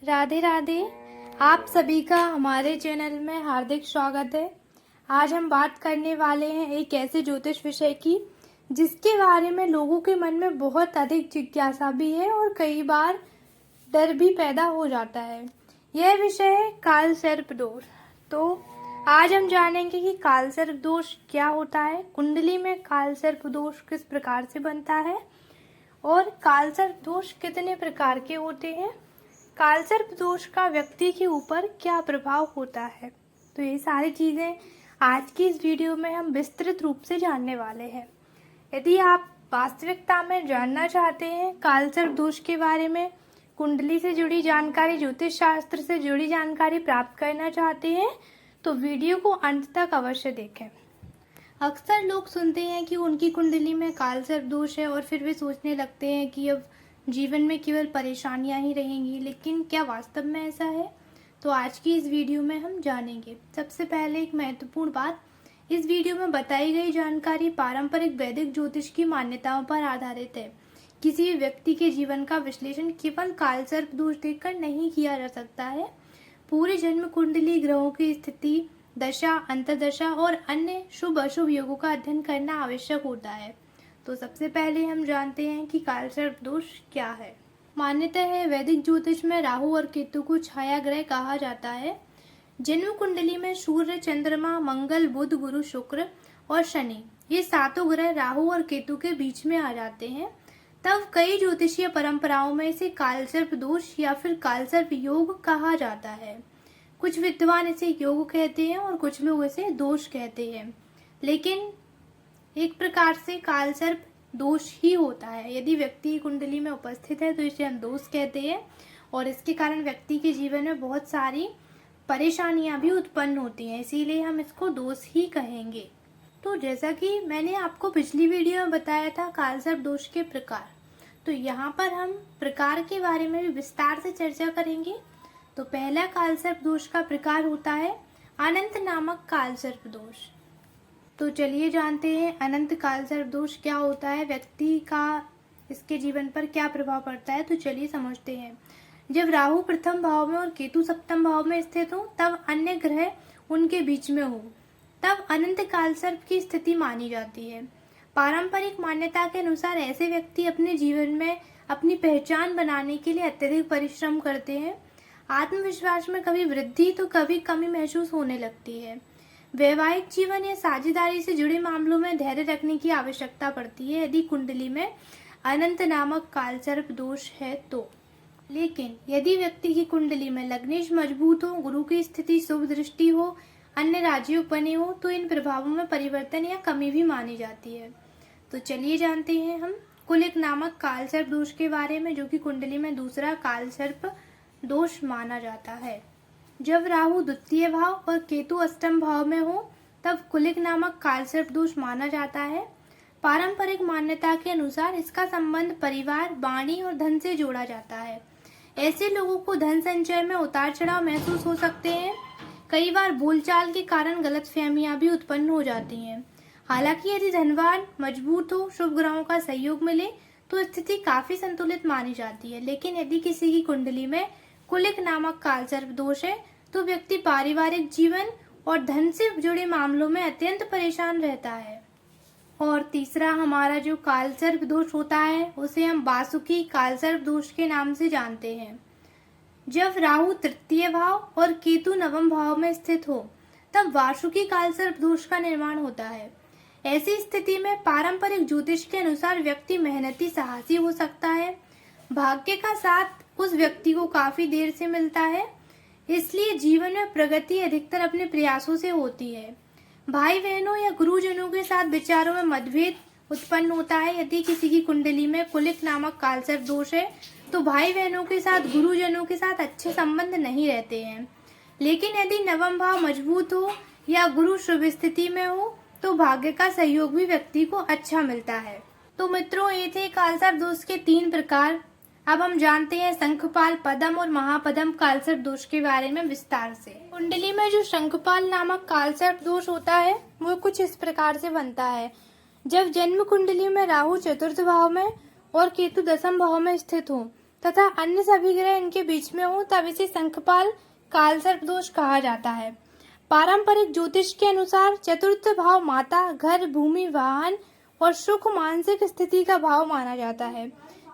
राधे राधे। आप सभी का हमारे चैनल में हार्दिक स्वागत है। आज हम बात करने वाले हैं एक ऐसे ज्योतिष विषय की जिसके बारे में लोगों के मन में बहुत अधिक जिज्ञासा भी है और कई बार डर भी पैदा हो जाता है। यह विषय है काल सर्प दोष। तो आज हम जानेंगे कि काल सर्प दोष क्या होता है, कुंडली में काल सर्प दोष किस प्रकार से बनता है और काल सर्प दोष कितने प्रकार के होते हैं, काल सर्प दोष का व्यक्ति के ऊपर क्या प्रभाव होता है। तो ये सारी चीजें आज की इस वीडियो में हम विस्तृत रूप से जानने वाले हैं। यदि आप वास्तविकता में जानना चाहते हैं काल सर्प दोष के बारे में, कुंडली से जुड़ी जानकारी, ज्योतिष शास्त्र से जुड़ी जानकारी प्राप्त करना चाहते हैं तो वीडियो को अंत तक अवश्य देखें। अक्सर लोग सुनते हैं कि उनकी कुंडली में काल सर्प दोष है और फिर वे सोचने लगते हैं कि अब जीवन में केवल परेशानियां ही रहेंगी, लेकिन क्या वास्तव में ऐसा है? तो आज की इस वीडियो में हम जानेंगे। सबसे पहले एक महत्वपूर्ण बात, इस वीडियो में बताई गई जानकारी पारंपरिक वैदिक ज्योतिष की मान्यताओं पर आधारित है। किसी भी व्यक्ति के जीवन का विश्लेषण केवल काल सर्प दोष देखकर नहीं किया जा सकता है। पूरे जन्म कुंडली, ग्रहों की स्थिति, दशा, अंतर्दशा और अन्य शुभ अशुभ योगों का अध्ययन करना आवश्यक होता है। तो सबसे पहले हम जानते हैं कि काल सर्प दोष क्या है। मान्यता है वैदिक ज्योतिष में राहु और केतु को छाया ग्रह कहा जाता है। जन्म कुंडली में सूर्य, चंद्रमा, मंगल, बुध, गुरु, शुक्र और शनि, ये सातों ग्रह राहु और केतु के बीच में आ जाते हैं। तब कई ज्योतिषीय परंपराओं में इसे काल सर्प दोष या फिर काल सर्प योग कहा जाता है। कुछ विद्वान इसे योग कहते हैं और कुछ लोग इसे दोष कहते हैं, लेकिन एक प्रकार से काल सर्प दोष ही होता है। यदि व्यक्ति की कुंडली में उपस्थित है तो इसे हम दोष कहते हैं और इसके कारण व्यक्ति के जीवन में बहुत सारी परेशानियां भी उत्पन्न होती हैं, इसीलिए हम इसको दोष ही कहेंगे। तो जैसा कि मैंने आपको पिछली वीडियो में बताया था काल सर्प दोष के प्रकार, तो यहाँ पर हम प्रकार के बारे में भी विस्तार से चर्चा करेंगे। तो पहला काल सर्प दोष का प्रकार होता है अनंत नामक काल सर्प दोष। तो चलिए जानते हैं अनंत काल सर्प दोष क्या होता है, व्यक्ति का इसके जीवन पर क्या प्रभाव पड़ता है। तो चलिए समझते हैं। जब राहु प्रथम भाव में और केतु सप्तम भाव में स्थित हो, तब अन्य ग्रह उनके बीच में हो, तब अनंत काल सर्प की स्थिति मानी जाती है। पारंपरिक मान्यता के अनुसार ऐसे व्यक्ति अपने जीवन में अपनी पहचान बनाने के लिए अत्यधिक परिश्रम करते हैं। आत्मविश्वास में कभी वृद्धि तो कभी कमी महसूस होने लगती है। वैवाहिक जीवन या साझेदारी से जुड़े मामलों में धैर्य रखने की आवश्यकता पड़ती है यदि कुंडली में अनंत नामक काल सर्प दोष है तो। लेकिन यदि व्यक्ति की कुंडली में लग्नेश मजबूत हो, गुरु की स्थिति शुभ दृष्टि हो, अन्य राजयोग बने हो, तो इन प्रभावों में परिवर्तन या कमी भी मानी जाती है। तो चलिए जानते हैं हम कुलिक नामक काल सर्प दोष के बारे में, जो कि कुंडली में दूसरा काल सर्प दोष माना जाता है। जब राहु द्वितीय भाव और केतु अष्टम भाव में हो, तब कुलिक नामक काल सर्प दोष माना जाता है। पारंपरिक मान्यता के अनुसार इसका संबंध परिवार, वाणी और धन से जोड़ा जाता है। ऐसे लोगों को धन संचय में उतार चढ़ाव महसूस हो सकते हैं। कई बार बोलचाल के कारण गलतफहमियां भी उत्पन्न हो जाती हैं। हालांकि यदि धनवान मजबूत हो, शुभ ग्रहों का सहयोग मिले, तो स्थिति काफी संतुलित मानी जाती है। लेकिन यदि किसी की कुंडली में कुलिक नामक काल सर्प दोष है तो व्यक्ति पारिवारिक जीवन और धन से जुड़े मामलों में अत्यंत परेशान रहता है। और तीसरा हमारा जो काल सर्प दोष होता है उसे हम वासुकी काल सर्प दोष के नाम से जानते हैं। जब राहु तृतीय भाव और केतु नवम भाव में स्थित हो, तब वासुकी काल सर्प दोष का निर्माण होता है। ऐसी स्थिति में पारंपरिक ज्योतिष के अनुसार व्यक्ति मेहनती, साहसी हो सकता है। भाग्य का साथ उस व्यक्ति को काफी देर से मिलता है, इसलिए जीवन में प्रगति अधिकतर अपने प्रयासों से होती है। भाई बहनों या गुरुजनों के साथ विचारों में मतभेद उत्पन्न होता है। यदि किसी की कुंडली में कुलिक नामक काल सर्प दोष है तो भाई बहनों के साथ, गुरुजनों के साथ अच्छे संबंध नहीं रहते हैं। लेकिन यदि नवम भाव मजबूत हो या गुरु शुभ स्थिति में हो तो भाग्य का सहयोग भी व्यक्ति को अच्छा मिलता है। तो मित्रों, ये थे काल सर्प दोष के 3 प्रकार। अब हम जानते हैं शंखपाल, पद्म और महापद्म काल सर्प दोष के बारे में विस्तार से। कुंडली में जो शंखपाल नामक काल सर्प दोष होता है वो कुछ इस प्रकार से बनता है। जब जन्म कुंडली में राहु चतुर्थ भाव में और केतु दसम भाव में स्थित हो, तथा अन्य सभी ग्रह इनके बीच में हो तब इसे शंखपाल कालसर्प दोष कहा जाता है। पारंपरिक ज्योतिष के अनुसार चतुर्थ भाव माता, घर, भूमि, वाहन और सुख मानसिक स्थिति का भाव माना जाता है,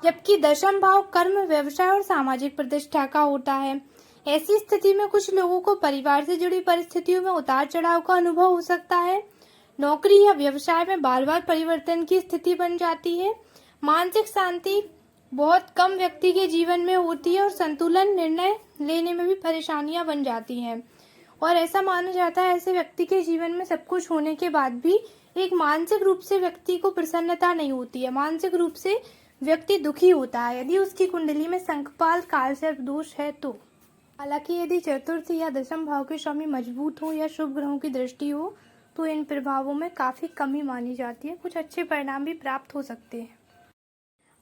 जबकि दशम भाव कर्म, व्यवसाय और सामाजिक प्रतिष्ठा का होता है। ऐसी स्थिति में कुछ लोगों को परिवार से जुड़ी परिस्थितियों में उतार चढ़ाव का अनुभव हो सकता है। नौकरी या व्यवसाय में बार बार परिवर्तन की स्थिति बन जाती है। मानसिक शांति बहुत कम व्यक्ति के जीवन में होती है और संतुलन निर्णय लेने में भी परेशानियां बन जाती हैं। और ऐसा माना जाता है ऐसे व्यक्ति के जीवन में सब कुछ होने के बाद भी एक मानसिक रूप से व्यक्ति को प्रसन्नता नहीं होती है, मानसिक रूप से व्यक्ति दुखी होता है यदि उसकी कुंडली में शंखपाल कालसर्प दोष है तो। हालांकि यदि चतुर्थ या दशम भाव के स्वामी मजबूत हो या शुभ ग्रहों की दृष्टि हो तो इन प्रभावों में काफी कमी मानी जाती है, कुछ अच्छे परिणाम भी प्राप्त हो सकते हैं।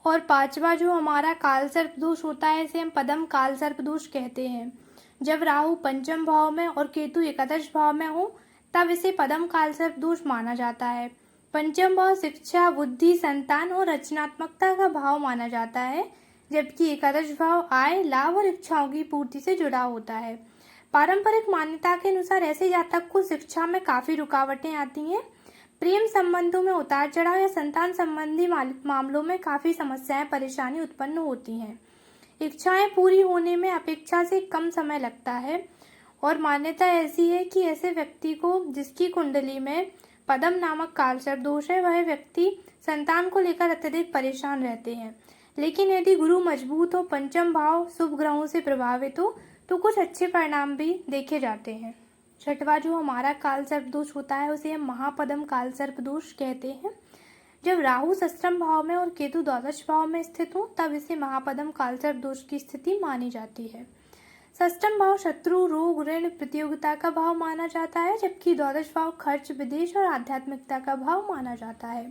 और पांचवा जो हमारा कालसर्प दोष होता है इसे हम पदम कालसर्प दोष कहते हैं। जब राहु पंचम भाव में और केतु एकादश भाव में हो तब इसे पदम कालसर्प दोष माना जाता है। पंचम भाव शिक्षा, बुद्धि, संतान और रचनात्मकता का भाव माना जाता है, जबकि एकादश भाव आय, लाभ और इच्छाओं की पूर्ति से जुड़ा होता है। पारंपरिक मान्यता के अनुसार ऐसे जातक को शिक्षा में काफी रुकावटें आती हैं, प्रेम संबंधों में उतार चढ़ाव या संतान संबंधी मामलों में काफी समस्याएं, परेशानी उत्पन्न होती हैं। इच्छाएं पूरी होने में अपेक्षा से कम समय लगता है और मान्यता ऐसी है कि ऐसे व्यक्ति को जिसकी कुंडली में पदम नामक कालसर्प दोष है वह व्यक्ति संतान को लेकर अत्यधिक परेशान रहते हैं। लेकिन यदि गुरु मजबूत हो, पंचम भाव शुभ ग्रहों से प्रभावित हो तो कुछ अच्छे परिणाम भी देखे जाते हैं। छठवां जो हमारा कालसर्प दोष होता है उसे हम महापदम कालसर्प दोष कहते हैं। जब राहु षष्ठम भाव में और केतु द्वादश भाव में स्थित हो तब इसे महापदम कालसर्प दोष की स्थिति मानी जाती है। षष्ठम भाव शत्रु, रोग, ऋण, प्रतियोगिता का भाव माना जाता है, जबकि द्वादश भाव खर्च, विदेश और आध्यात्मिकता का भाव माना जाता है।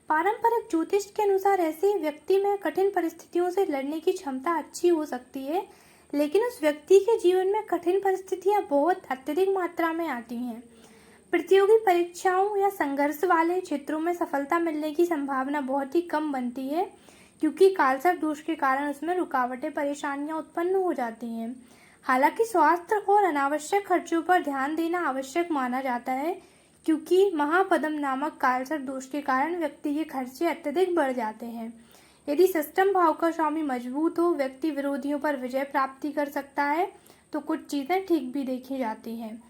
पारंपरिक ज्योतिष के अनुसार ऐसे व्यक्ति में कठिन परिस्थितियों से लड़ने की क्षमता अच्छी हो सकती है, लेकिन उस व्यक्ति के जीवन में कठिन परिस्थितियां बहुत अत्यधिक मात्रा में आती हैं। प्रतियोगी परीक्षाओं या संघर्ष वाले क्षेत्रों में सफलता मिलने की संभावना बहुत ही कम बनती है, क्योंकि कालसर्प दोष के कारण उसमें रुकावटें, परेशानियां उत्पन्न हो जाती हैं। हालांकि स्वास्थ्य और अनावश्यक खर्चों पर ध्यान देना आवश्यक माना जाता है, क्योंकि महापदम नामक कालसर्प दोष के कारण व्यक्ति के खर्चे अत्यधिक बढ़ जाते हैं। यदि षष्ठम भाव का स्वामी मजबूत हो, व्यक्ति विरोधियों पर विजय प्राप्ति कर सकता है, तो कुछ चीजें ठीक भी देखी जाती हैं।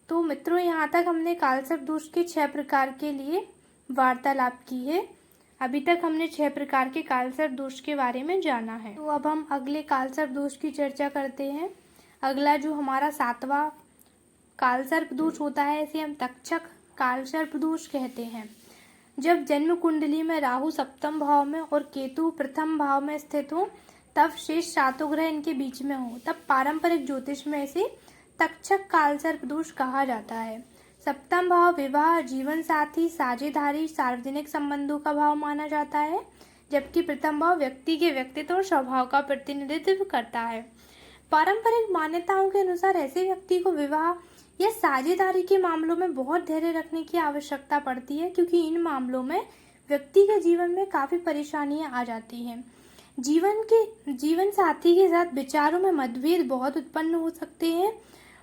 तो मित्रों, यहाँ तक हमने कालसर्प दोष के 6 प्रकार के लिए वार्तालाप की है। अभी तक हमने 6 प्रकार के कालसर्प दोष के बारे में जाना है। तो अब हम अगले कालसर्प दोष की चर्चा करते हैं। अगला जो हमारा 7वां कालसर्प दोष होता है इसे हम तक्षक कालसर्प दोष कहते हैं। जब जन्म कुंडली में राहु सप्तम भाव में और केतु प्रथम भाव में स्थित हो तब शेष 7 ग्रह इनके बीच में हो तब पारंपरिक ज्योतिष में इसे तक्षक कालसर्प दोष कहा जाता है। सप्तम भाव विवाह, जीवन साथी, साझेदारी, सार्वजनिक संबंधों का भाव माना जाता है, जबकि प्रथम भाव व्यक्ति के व्यक्तित्व और स्वभाव का प्रतिनिधित्व करता है। पारंपरिक मान्यताओं के अनुसार ऐसे व्यक्ति को विवाह या साझेदारी के मामलों में बहुत धैर्य रखने की आवश्यकता पड़ती है, क्योंकि इन मामलों में व्यक्ति के जीवन में काफी परेशानियां आ जाती हैं। जीवन साथी के साथ विचारों में मतभेद बहुत उत्पन्न हो सकते हैं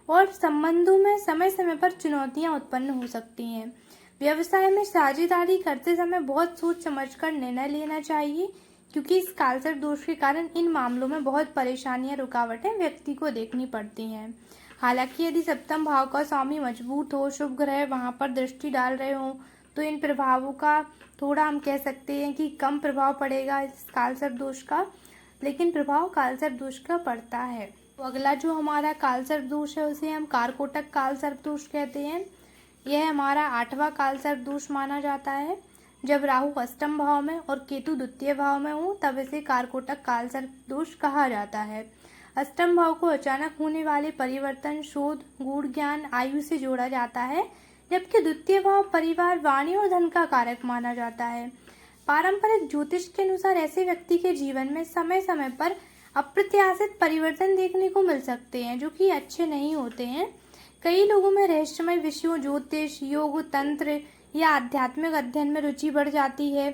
और संबंधों में समय समय पर चुनौतियां उत्पन्न हो सकती हैं। व्यवसाय में साझेदारी करते समय बहुत सोच समझकर निर्णय लेना चाहिए, क्योंकि इस कालसर्प दोष के कारण इन मामलों में बहुत परेशानियां, रुकावटें व्यक्ति को देखनी पड़ती हैं। हालांकि यदि सप्तम भाव का स्वामी मजबूत हो, शुभ ग्रह वहां पर दृष्टि डाल रहे हो, तो इन प्रभावों का थोड़ा हम कह सकते हैं कि कम प्रभाव पड़ेगा इस कालसर्प दोष का, लेकिन प्रभाव कालसर्प दोष का पड़ता है। तो अगला जो हमारा कालसर्प दोष है उसे हम कारकोटक कालसर्प दोष कहते हैं। यह हमारा 8वां कालसर्प दोष माना जाता है। जब राहु अष्टम भाव में और केतु द्वितीय भाव में हो तब इसे कारकोटक कालसर्प दोष कहा जाता है। अष्टम भाव को अचानक होने वाले परिवर्तन, शोध, गूढ़ ज्ञान, आयु से जोड़ा जाता है, जबकि द्वितीय भाव परिवार, वाणी और धन का कारक माना जाता है। पारंपरिक ज्योतिष के अनुसार ऐसे व्यक्ति के जीवन में समय समय पर अप्रत्याशित परिवर्तन देखने को मिल सकते हैं, जो कि अच्छे नहीं होते हैं। कई लोगों में रहस्यमय विषयों, ज्योतिष, योग, तंत्र या आध्यात्मिक अध्ययन में रुचि बढ़ जाती है।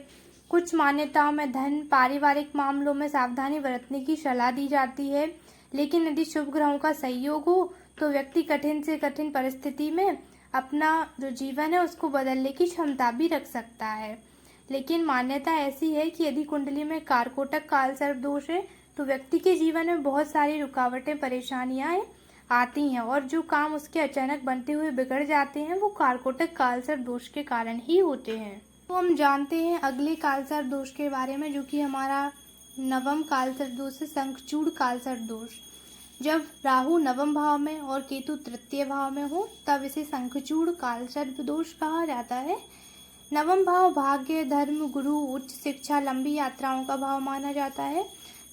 कुछ मान्यताओं में धन, पारिवारिक मामलों में सावधानी बरतने की सलाह दी जाती है, लेकिन यदि शुभ ग्रहों का सहयोग हो तो व्यक्ति कठिन से कठिन परिस्थिति में अपना जो जीवन है उसको बदलने की क्षमता भी रख सकता है। लेकिन मान्यता ऐसी है कि यदि कुंडली में कारकोटक काल सर्प दोष है तो व्यक्ति के जीवन में बहुत सारी रुकावटें, परेशानियां आती हैं और जो काम उसके अचानक बनते हुए बिगड़ जाते हैं वो कारकोटक काल सर्प दोष के कारण ही होते हैं। तो हम जानते हैं अगले काल सर्प दोष के बारे में, जो कि हमारा नवम काल सर्प दोष है, शंखचूड़ काल सर्प दोष। जब राहु नवम भाव में और केतु तृतीय भाव में हो तब इसे शंखचूड़ काल सर्प दोष कहा जाता है। नवम भाव भाग्य, धर्म, गुरु, उच्च शिक्षा, लंबी यात्राओं का भाव माना जाता है,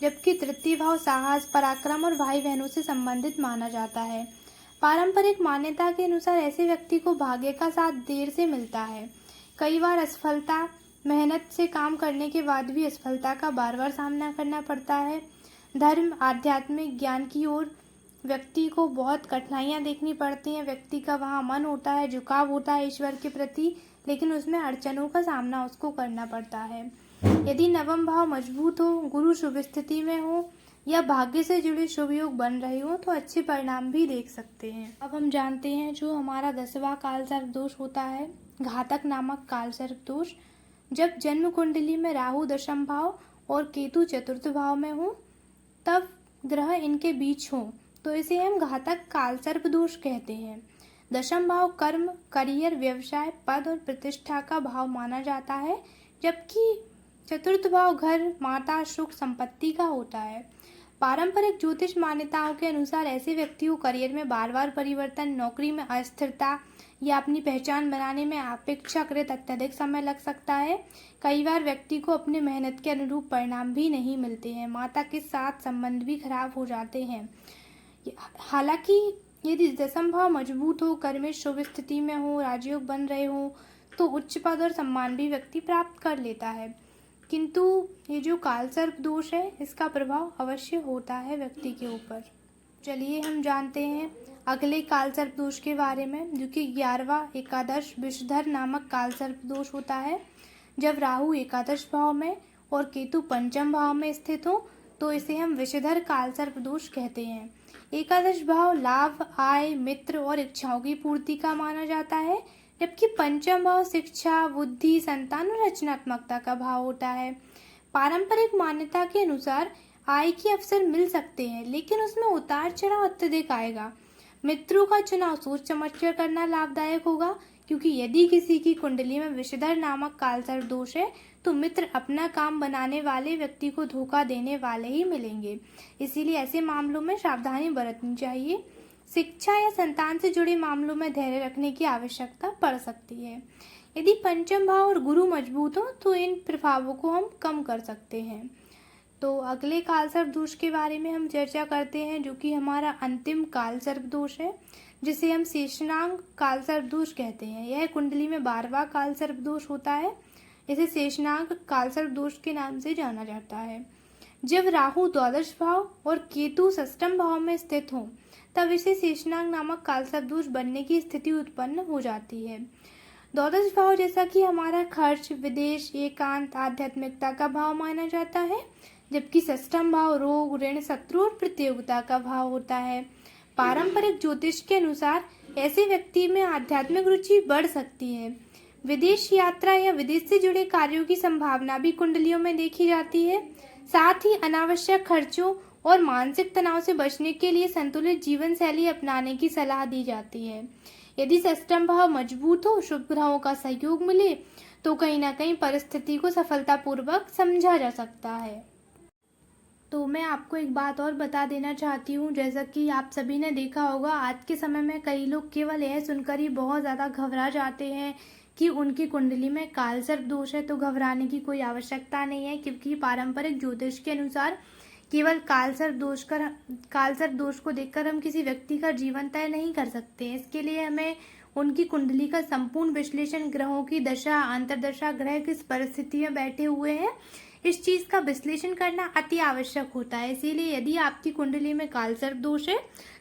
जबकि तृतीय भाव साहस, पराक्रम और भाई बहनों से संबंधित माना जाता है। पारंपरिक मान्यता के अनुसार ऐसे व्यक्ति को भाग्य का साथ देर से मिलता है। कई बार असफलता, मेहनत से काम करने के बाद भी असफलता का बार बार सामना करना पड़ता है। धर्म, आध्यात्मिक ज्ञान की ओर व्यक्ति को बहुत कठिनाइयां देखनी पड़ती हैं। व्यक्ति का वहाँ मन होता है, झुकाव होता है ईश्वर के प्रति, लेकिन उसमें अड़चनों का सामना उसको करना पड़ता है। यदि नवम भाव मजबूत हो, गुरु शुभ स्थिति में हो या भाग्य से जुड़े शुभ योग बन रहे हो तो अच्छे परिणाम भी देख सकते हैं। अब हम जानते हैं जो हमारा 10वां काल सर्प दोष होता है, घातक नामक काल सर्प दोष। जब जन्म कुंडली में राहु दशम भाव और केतु चतुर्थ भाव में हो तब ग्रह इनके बीच हो तो इसे हम घातक काल सर्प दोष कहते हैं। दशम भाव कर्म, करियर, व्यवसाय, पद और प्रतिष्ठा का भाव माना जाता है, जबकि चतुर्थ भाव घर, माता, सुख, संपत्ति का होता है। पारंपरिक ज्योतिष मान्यताओं के अनुसार ऐसे व्यक्ति को करियर में बार बार परिवर्तन, नौकरी में अस्थिरता या अपनी पहचान बनाने में अपेक्षाकृत अत्यधिक समय लग सकता है। कई बार व्यक्ति को अपने मेहनत के अनुरूप परिणाम भी नहीं मिलते हैं। माता के साथ संबंध भी खराब हो जाते हैं। हालांकि यदि दशम भाव मजबूत हो, कर्म में शुभ स्थिति में हो, राजयोग बन रहे हो तो उच्च पद और सम्मान भी व्यक्ति प्राप्त कर लेता है। किंतु ये जो काल सर्प दोष है इसका प्रभाव अवश्य होता है व्यक्ति के ऊपर। चलिए हम जानते हैं अगले काल सर्प दोष के बारे में, जो कि 11वां एकादश विषधर नामक काल सर्प दोष होता है। जब राहु एकादश भाव में और केतु पंचम भाव में स्थित हो तो इसे हम विषधर काल सर्प दोष कहते हैं। एकादश भाव लाभ, आय, मित्र और इच्छाओं की पूर्ति का माना जाता है, जबकि पंचम भाव शिक्षा, बुद्धि, संतान और रचनात्मकता का भाव होता है। पारंपरिक मान्यता के अनुसार आय के अवसर मिल सकते हैं, लेकिन उसमें उतार चढ़ाव अत्यधिक आएगा। मित्रों का चुनाव सोच समझ कर करना लाभदायक होगा, क्योंकि यदि किसी की कुंडली में विषधर नामक काल सर्प दोष है तो मित्र अपना काम बनाने वाले व्यक्ति को धोखा देने वाले ही मिलेंगे। इसीलिए ऐसे मामलों में सावधानी बरतनी चाहिए। शिक्षा या संतान से जुड़े मामलों में धैर्य रखने की आवश्यकता पड़ सकती है। यदि पंचम भाव और गुरु मजबूत हो तो इन प्रभावों को हम कम कर सकते हैं। तो अगले काल सर्प दोष के बारे में हम चर्चा करते हैं, जो कि हमारा अंतिम काल सर्प दोष है, जिसे हम शेषनाग काल सर्प दोष कहते हैं। यह कुंडली में 12वां काल सर्प दोष होता है। इसे शेषनाग काल सर्प दोष के नाम से जाना जाता है। जब राहु द्वादश भाव और केतु षष्ठम भाव में स्थित हो तब इसे शेषनाग नामक काल सर्प दोष बनने की स्थिति उत्पन्न हो जाती है। द्वादश भाव जैसा कि हमारा खर्च, विदेश, एकांत, आध्यात्मिकता का भाव माना जाता है, जबकि षष्ठम भाव रोग, ऋण, शत्रु और प्रतियोगिता का भाव होता है। पारंपरिक ज्योतिष के अनुसार ऐसे व्यक्ति में आध्यात्मिक रुचि बढ़ सकती है। विदेश यात्रा या विदेश से जुड़े कार्यों की संभावना भी कुंडलियों में देखी जाती है। साथ ही अनावश्यक खर्चों और मानसिक तनाव से बचने के लिए संतुलित जीवन शैली अपनाने की सलाह दी जाती है। यदि षष्ठम भाव मजबूत हो, शुभ ग्रहों का सहयोग मिले तो कहीं ना कहीं परिस्थिति को सफलतापूर्वक समझा जा सकता है। तो मैं आपको एक बात और बता देना चाहती हूँ, जैसा कि आप सभी ने देखा होगा आज के समय में कई लोग केवल यह सुनकर ही बहुत ज़्यादा घबरा जाते हैं कि उनकी कुंडली में काल सर्प दोष है। तो घबराने की कोई आवश्यकता नहीं है, क्योंकि पारंपरिक ज्योतिष के अनुसार केवल काल सर्प दोष को देखकर हम किसी व्यक्ति का जीवन तय नहीं कर सकते। इसके लिए हमें उनकी कुंडली का संपूर्ण विश्लेषण, ग्रहों की दशा, अंतर्दशा, ग्रह किस परिस्थिति में बैठे हुए हैं, इस चीज का विश्लेषण करना अति आवश्यक होता है। इसीलिए यदि आपकी कुंडली में काल सर्प दोष है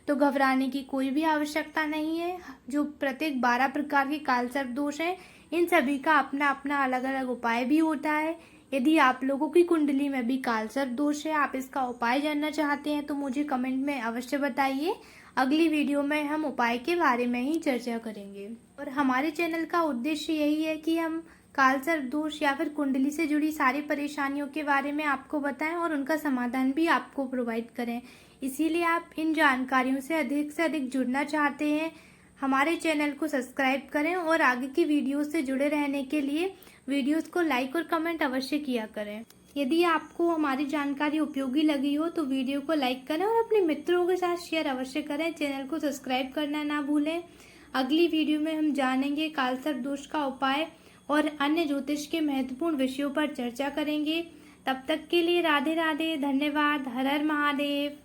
तो घबराने की कोई भी आवश्यकता नहीं है। जो प्रत्येक 12 प्रकार के काल सर्प दोष है, इन सभी का अपना अपना अलग अलग उपाय भी होता है। यदि आप लोगों की कुंडली में भी कालसर्प दोष है, आप इसका उपाय जानना चाहते हैं तो मुझे कमेंट में अवश्य बताइए। अगली वीडियो में हम उपाय के बारे में ही चर्चा करेंगे। और हमारे चैनल का उद्देश्य यही है कि हम कालसर्प दोष या फिर कुंडली से जुड़ी सारी परेशानियों के बारे में आपको बताएं और उनका समाधान भी आपको प्रोवाइड करें। इसीलिए आप इन जानकारियों से अधिक जुड़ना चाहते हैं, हमारे चैनल को सब्सक्राइब करें और आगे की वीडियो से जुड़े रहने के लिए वीडियोस को लाइक और कमेंट अवश्य किया करें। यदि आपको हमारी जानकारी उपयोगी लगी हो तो वीडियो को लाइक करें और अपने मित्रों के साथ शेयर अवश्य करें। चैनल को सब्सक्राइब करना ना भूलें। अगली वीडियो में हम जानेंगे कालसर्प दोष का उपाय और अन्य ज्योतिष के महत्वपूर्ण विषयों पर चर्चा करेंगे। तब तक के लिए राधे राधे, धन्यवाद, हर हर महादेव।